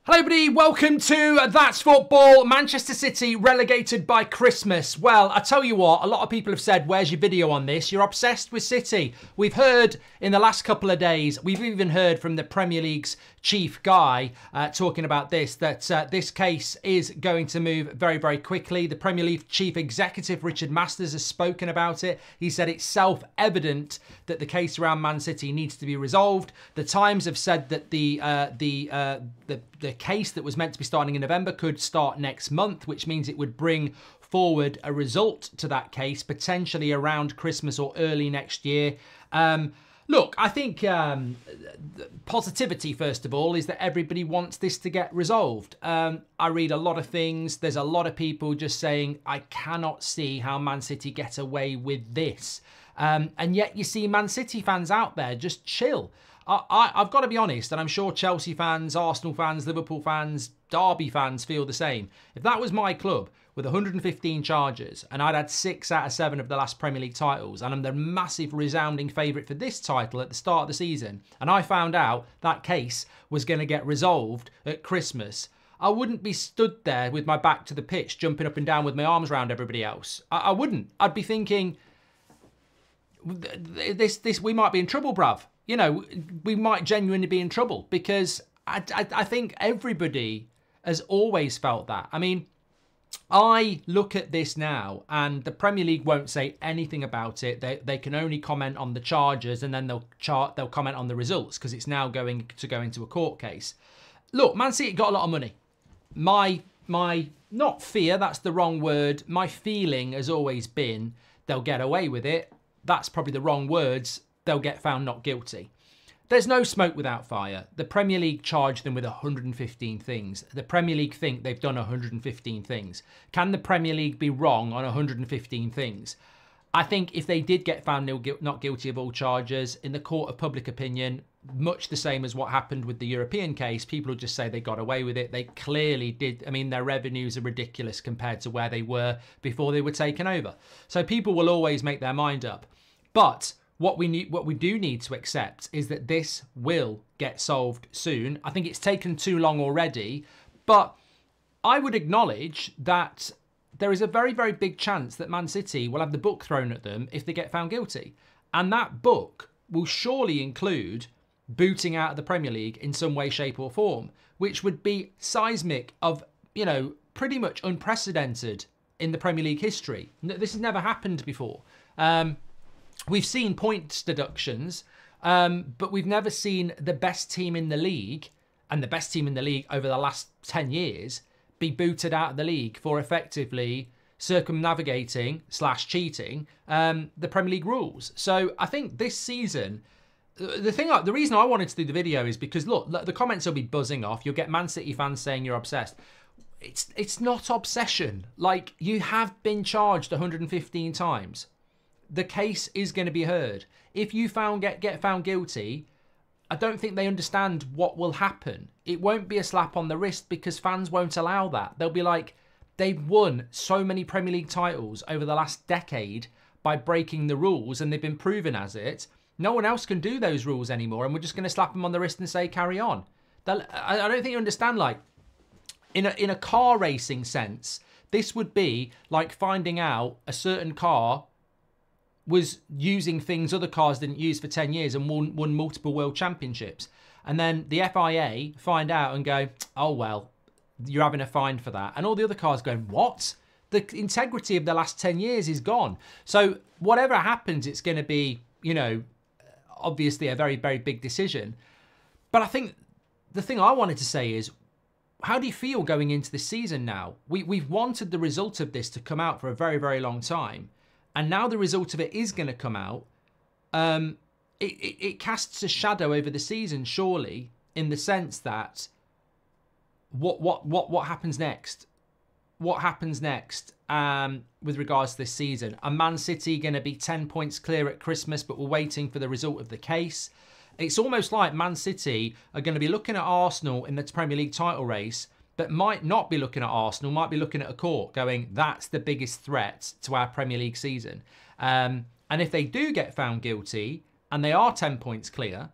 Hello everybody, welcome to That's Football. Manchester City relegated by Christmas. Well, I tell you what, a lot of people have said, where's your video on this? You're obsessed with City. We've heard in the last couple of days, we've even heard from the Premier League's chief guy talking about this, that this case is going to move very, very quickly. The Premier League chief executive, Richard Masters, has spoken about it. He said it's self-evident that the case around Man City needs to be resolved. The Times have said that the case that was meant to be starting in November could start next month, which means it would bring forward a result to that case, potentially around Christmas or early next year. Look, I think positivity, first of all, is that everybody wants this to get resolved. I read a lot of things. There's a lot of people just saying, I cannot see how Man City get away with this. And yet you see Man City fans out there just chill. I've got to be honest, and I'm sure Chelsea fans, Arsenal fans, Liverpool fans, Derby fans feel the same. If that was my club with 115 charges and I'd had 6 out of 7 of the last Premier League titles and I'm the massive resounding favourite for this title at the start of the season, and I found out that case was going to get resolved at Christmas, I wouldn't be stood there with my back to the pitch, jumping up and down with my arms around everybody else. I wouldn't. I'd be thinking, we might be in trouble, bruv. You know, we might genuinely be in trouble, because I think everybody has always felt that. I mean, I look at this now and the Premier League won't say anything about it. They can only comment on the charges, and then they'll comment on the results, because it's now going to go into a court case. Look, Man City got a lot of money. My not fear, that's the wrong word. My feeling has always been they'll get away with it. That's probably the wrong words. They'll get found not guilty. There's no smoke without fire. The Premier League charged them with 115 things. The Premier League think they've done 115 things. Can the Premier League be wrong on 115 things? I think if they did get found not guilty of all charges, in the court of public opinion, much the same as what happened with the European case, people would just say they got away with it. They clearly did. I mean, their revenues are ridiculous compared to where they were before they were taken over. So people will always make their mind up. But what we do need to accept is that this will get solved soon. I think it's taken too long already, but I would acknowledge that there is a very, very big chance that Man City will have the book thrown at them if they get found guilty. And that book will surely include booting out of the Premier League in some way, shape or form, which would be seismic of, you know, pretty much unprecedented in the Premier League history. This has never happened before. We've seen points deductions, but we've never seen the best team in the league, and the best team in the league over the last 10 years, be booted out of the league for effectively circumnavigating / cheating the Premier League rules. So I think this season, the reason I wanted to do the video is because, look, the comments will be buzzing off. You'll get Man City fans saying you're obsessed. It's not obsession. Like, you have been charged 115 times. The case is going to be heard. If you get found guilty, I don't think they understand what will happen. It won't be a slap on the wrist, because fans won't allow that. They'll be like, they've won so many Premier League titles over the last decade by breaking the rules, and they've been proven as it. No one else can do those rules anymore, and we're just going to slap them on the wrist and say, carry on. I don't think you understand, like, in a car racing sense, this would be like finding out a certain car was using things other cars didn't use for 10 years and won multiple world championships. And then the FIA find out and go, oh, well, you're having a fine for that. And all the other cars going, what? The integrity of the last 10 years is gone. So whatever happens, it's going to be, you know, obviously a very, very big decision. But I think the thing I wanted to say is, how do you feel going into this season now? We've wanted the result of this to come out for a very, very long time. And now the result of it is going to come out. It casts a shadow over the season, surely, in the sense that what happens next? What happens next with regards to this season? Are Man City going to be 10 points clear at Christmas, but we're waiting for the result of the case? It's almost like Man City are going to be looking at Arsenal in the Premier League title race, but might not be looking at Arsenal, might be looking at a court going, that's the biggest threat to our Premier League season. And if they do get found guilty and they are 10 points clear,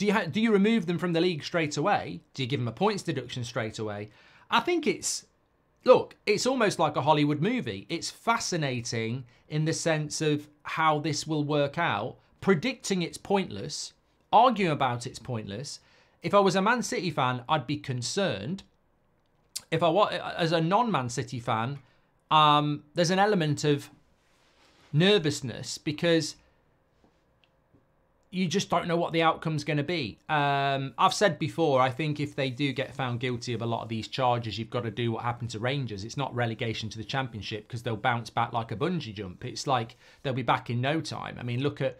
Do you remove them from the league straight away? Do you give them a points deduction straight away? I think it's almost like a Hollywood movie. It's fascinating in the sense of how this will work out. Predicting it's pointless, arguing about it's pointless. If I was a Man City fan, I'd be concerned. If I was as a non-Man City fan, there's an element of nervousness because you just don't know what the outcome's going to be. I've said before, I think if they do get found guilty of a lot of these charges, you've got to do what happened to Rangers. It's not relegation to the Championship because they'll bounce back like a bungee jump. It's like they'll be back in no time. I mean, look at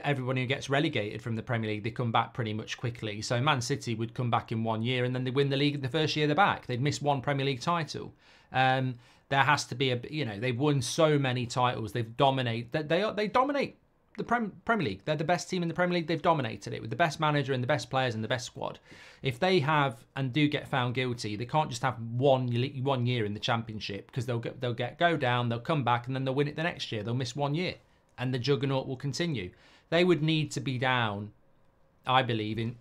everyone who gets relegated from the Premier League. They come back pretty much quickly. So Man City would come back in 1 year and then they win the league in the first year they're back. They'd miss one Premier League title. There has to be they've won so many titles. They've dominated. They dominate the Premier League. They're the best team in the Premier League. They've dominated it with the best manager and the best players and the best squad. If they have and do get found guilty, they can't just have one year in the Championship because they'll go down, they'll come back, and then they'll win it the next year. They'll miss 1 year, and the juggernaut will continue. They would need to be down, I believe, in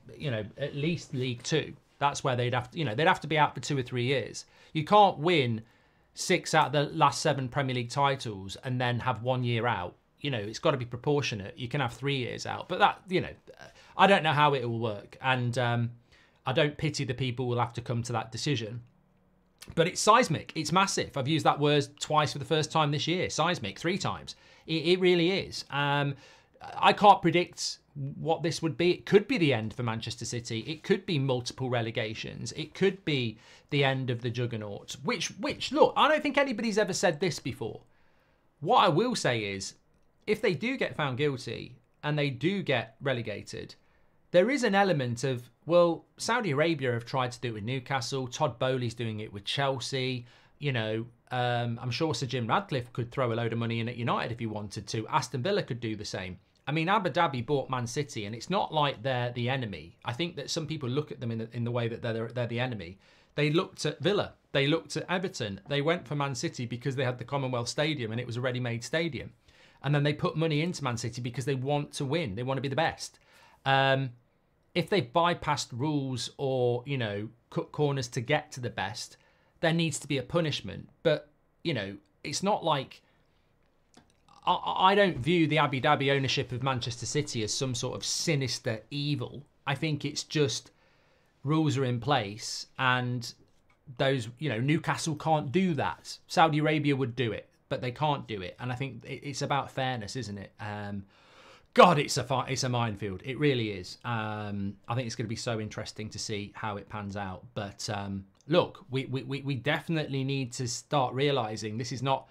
at least League Two. That's where they'd have to be out for 2 or 3 years. You can't win 6 out of the last 7 Premier League titles and then have 1 year out. It's got to be proportionate. You can have 3 years out, but that, I don't know how it will work. And I don't pity the people who will have to come to that decision. But it's seismic. It's massive. I've used that word twice for the first time this year. Seismic, 3 times. It really is. I can't predict what this would be. It could be the end for Manchester City. It could be multiple relegations. It could be the end of the juggernaut. Which, look, I don't think anybody's ever said this before. What I will say is, if they do get found guilty and they do get relegated, there is an element of, well, Saudi Arabia have tried to do it with Newcastle. Todd Bowley's doing it with Chelsea. I'm sure Sir Jim Radcliffe could throw a load of money in at United if he wanted to. Aston Villa could do the same. I mean, Abu Dhabi bought Man City, and it's not like they're the enemy. I think that some people look at them in the way that they're the enemy. They looked at Villa. They looked at Everton. They went for Man City because they had the Commonwealth Stadium and it was a ready-made stadium. And then they put money into Man City because they want to win. They want to be the best. If they've bypassed rules or, cut corners to get to the best, there needs to be a punishment. But, it's not like... I don't view the Abu Dhabi ownership of Manchester City as some sort of sinister evil. I think it's just rules are in place and those, Newcastle can't do that. Saudi Arabia would do it, but they can't do it. And I think it's about fairness, isn't it? God, it's a minefield. It really is. I think it's going to be so interesting to see how it pans out. But look, we definitely need to start realising this is not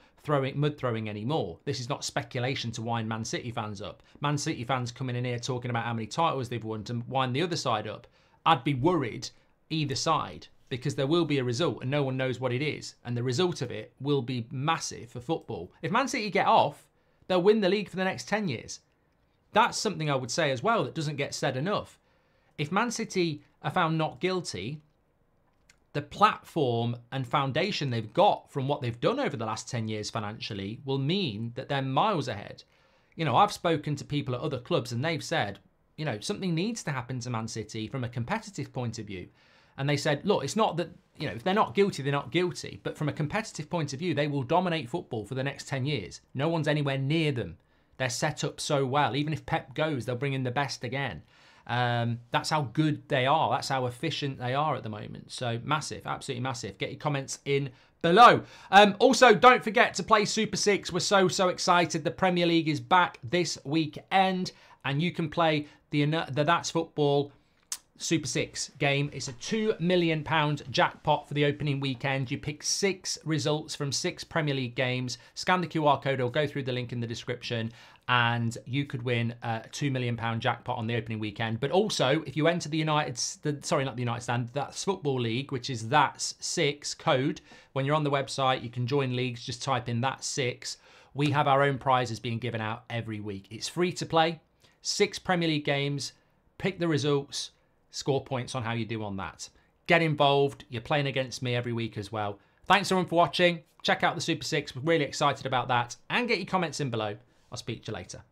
mud throwing anymore. This is not speculation to wind Man City fans up. Man City fans coming in here talking about how many titles they've won to wind the other side up. I'd be worried either side because there will be a result and no one knows what it is. And the result of it will be massive for football. If Man City get off, they'll win the league for the next 10 years. That's something I would say as well that doesn't get said enough. If Man City are found not guilty, the platform and foundation they've got from what they've done over the last 10 years financially will mean that they're miles ahead. I've spoken to people at other clubs and they've said, something needs to happen to Man City from a competitive point of view. And they said, look, it's not that, if they're not guilty, they're not guilty. But from a competitive point of view, they will dominate football for the next 10 years. No one's anywhere near them. They're set up so well. Even if Pep goes, they'll bring in the best again. That's how good they are. That's how efficient they are at the moment. So massive, absolutely massive. Get your comments in below. Also, don't forget to play Super 6. We're so excited. The Premier League is back this weekend and you can play the That's Football Super 6 game. It's a £2 million jackpot for the opening weekend. You pick 6 results from 6 Premier League games. Scan the QR code or go through the link in the description and you could win a £2 million jackpot on the opening weekend. But also, if you enter That's Football League, which is That's 6 code, when you're on the website, you can join leagues, just type in That's 6. We have our own prizes being given out every week. It's free to play, 6 Premier League games, pick the results, score points on how you do on that. Get involved. You're playing against me every week as well. Thanks everyone for watching. Check out the Super 6. We're really excited about that. And get your comments in below. I'll speak to you later.